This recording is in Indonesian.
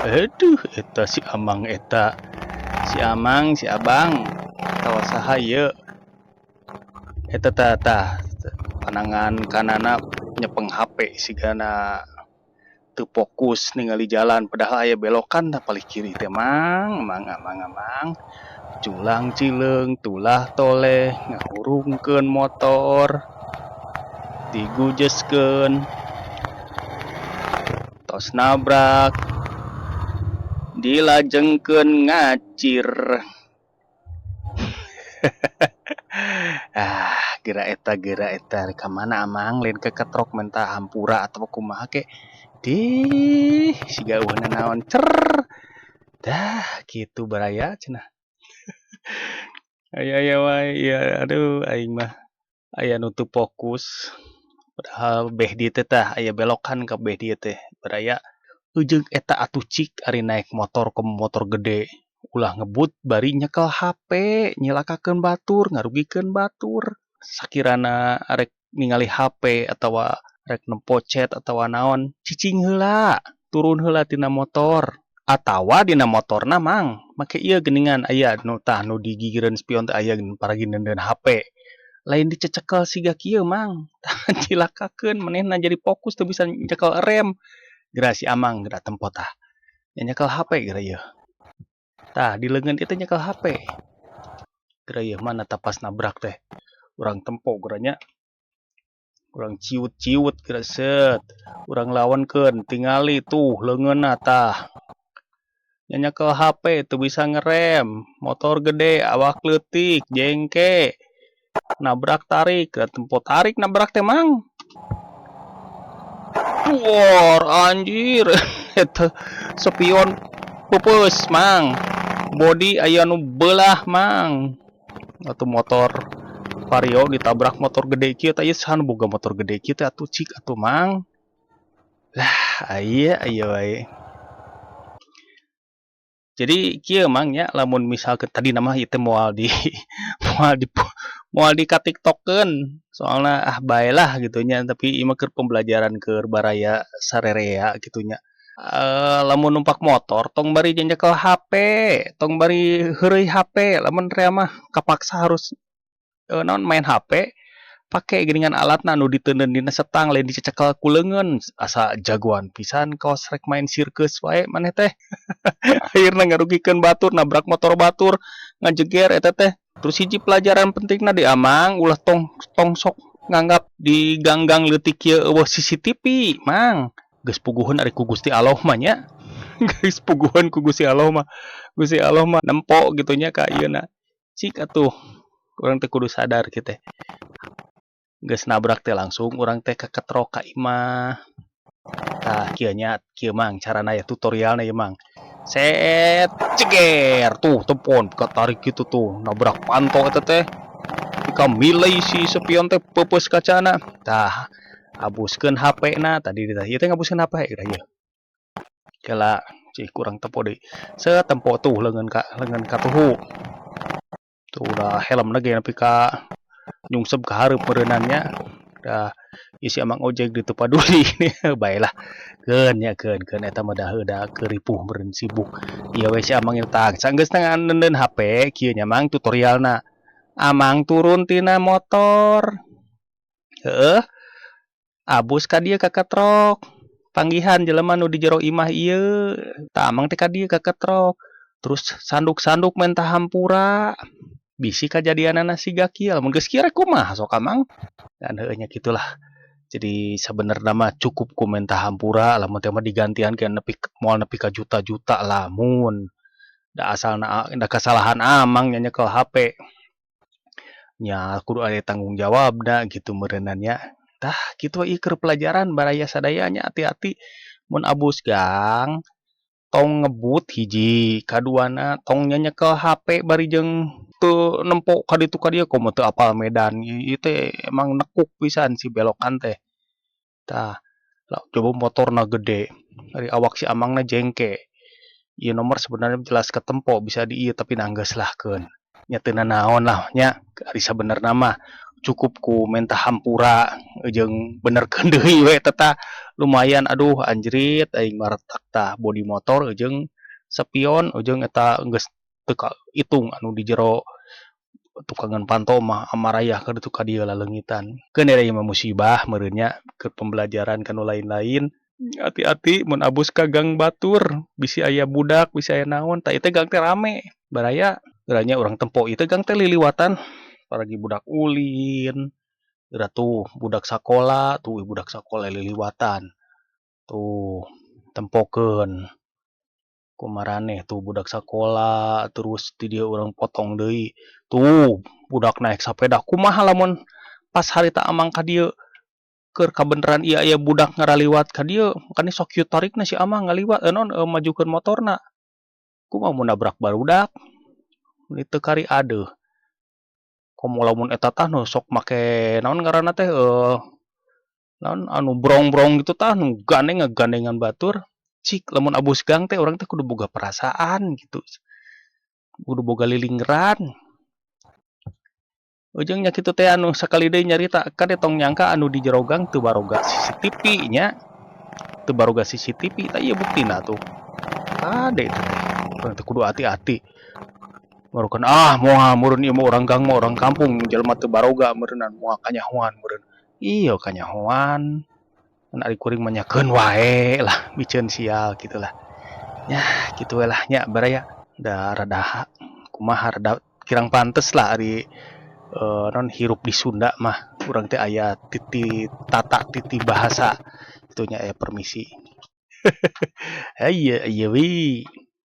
Aduh, eta si Amang eta. Si Amang, si Abang. Tawa saha ieu? Eta tah panangan kanana nyepeng HP sigana teu fokus ningali jalan padahal aya belokan tah paling kiri teh mang. Culang cileung tulah toleh ngahurungkeun motor digujeskeun tos nabrak dilajengkeun ngacir. Geura eta ka mana Amang lain keketrok mentah hampura atau kumaha ke siga eueuhna naon dah gitu baraya cenah. Aya wae ya aduh aing mah aya nu teu fokus padahal beh dieu teh tah aya belokan ka beh dieu teh baraya ujug eta atuh cik ari naek motor ke motor gede ulah ngebut bari nyekel HP nyilakakeun batur ngarugikeun batur sakirana arek ningali HP atawa rek nempo chat atawa naon cicing heula turun heula tina motor atawa dina motorna mang make ieu geuningan aya nu tah nu digigireun spion teh aya paragi neuneun HP lain dicecekel siga kieu mang cilakakeun manehna jadi fokus teu bisa nyekel rem geura si Amang geura tempo tah nyekel HP geura ieu tah di leungeun ieu teh nyekel HP geura ieu mana tah pas nabrak teh urang tempo geura nya urang ciut-ciut geura set urang lawankeun tingali tuh leungeunna tah nyekel HP teu bisa ngerem motor gede awak leutik jengke nabrak tarik geura tempo tarik nabrak teh mang war anjir eta spion peupeus mang bodi aya nu beulah mang atuh motor Vario ditabrak motor gede kieu teh ieu saha nu boga motor gede kieu teh atuh cik atuh mang lah aya wae jadi kieu mang nya lamun misalkeun tadi nama ieu teh moal di moal di katiktokeun soalna baelah gitu nya tapi ieu mah keur pembelajaran keur baraya sarerea gitu nya lamun numpak motor tong bari nyekel HP tong bari heureuy HP lamun rea mah kapaksa harus naon main HP pake geuningan alatna nu diteuneun dina setang lain dicecekel ku leungeun asa jagoan pisan kaos rek main sirkeus wae maneh teh akhirna ngarugikeun batur nabrak motor batur ngajeger eta teh terus hiji pelajaran pentingna di Amang ulah tong sok nganggap di ganggang leutik kieu eueuh CCTV mang geus puguhun ari ku Gusti Allah mah nya geus puguhun ku Gusti Allah mah nempo gitu nya ka ieuna cik atuh urang teh kudu sadar kieu teh geus nabrak teh langsung urang teh keketrok ka imah tah kieu nya kieu mang carana ya tutorialna ieu mang set ceger tuh tempon katarik gitu tuh nabrak panto eta teh pika milei si spion teh peupeus kacana tah habuskeun HP na tadi ieu teh ngabuskeun HP geura ieu kela cik kurang tempo deui setempo tuh leungeun ka tuhu tuh udah helmna ge nepi ka nyungsep ka hareup meureunannya dah ieu si Amang ojek ditu paduli baelah keun eta mah da keuripuh meureun sibuk ieu we si Amang tah sanggeus neuneun HP kieu nya mang tutorialna Amang turun tina motor heueuh abus ka dieu kaketrok panggihan jelema nu di jero imah ieu tah Amang teh ka dieu kaketrok terus sanduk-sanduk mentah hampura bisi kajadianana siga kieu lamun geus kieu rek kumaha sok Amang dan heueuh nya gitulah jadi sebenarnya mah cukup ku mentah hampura lamun teh mah digantian ke moal nepi ka juta-juta lamun da asalna da kesalahan Amang nya nyekel HP nya kudu aya tanggung jawabna gitu meureunannya tah kitu ieu keur pelajaran baraya sadaya nya hati-hati mun abus gang tong ngebut hiji kaduana tong nyekel HP bari jeung teu nempo ka ditu ka dieu komo teu apal medan ieu teh emang nekuk pisan si belokan teh tah coba motorna gede ari awak si Amangna jengke ieu nomor sebenarnya jelas ketempo bisa di ieu tapi nanggeus lah keun nya teu nanaon lah nya ari sabenerna mah cukup ku menta hampura jeung benerkeun deui we eta lumayan aduh anjrit aing maretak tah bodi motor jeung spion jeung eta geus teu itung anu di jero tukangan pantau mah amarayah keur tu ka dieu laleungitan keun era ieu mah musibah meureun nya keur pembelajaran kanu lain-lain hati-hati mun abus ka gang batur bisi aya budak bisi aya naon tah ieu teh gang teh rame baraya geuranya urang tempo ieu teh gang teh liliwatan paragi budak ulin geura tuh budak sakola tuh budak sakola liliwatan tuh tempokeun kumaraneh tuh budak sakola terus di dia orang potong deui tuh budak naik sapeda kumaha lamun pas harita amang ka dieu keur kabeneran ieu aya budak ngaraliwat ka dieu makanya sok kieu tarikna si amang ngaliwat naon majukeun motorna kumaha mun nabrak barudak mun teu kari adeuh komo lamun eta tah nu sok make naon ngaranna teh naon anu brong-brong gitu tah nu gandeng ngagandengan batur cik lamun abus gang teh orang teh kudu boga perasaan gitu kudu boga lilingran ujung nya kitu teh anu sakali deui nyarita kade tong nyangka anu di jero gang teu baroga CCTV nya teu baroga CCTV tah ieu buktina tuh kade teh urang teh kudu hati-hati barukan moal meureun ieu mah urang gang mah urang kampung jelema teu baroga meureunan moal kanyahoan meureun iya kanyahoan ari kuring mah nyakeun wae lah biceun sial gitulah ya gitu we lah nya baraya da rada kumaha rada kirang pantes lah ari non hirup di Sunda mah urang teh aya titi tata titi bahasa itunya aya permisi. Iya iya wi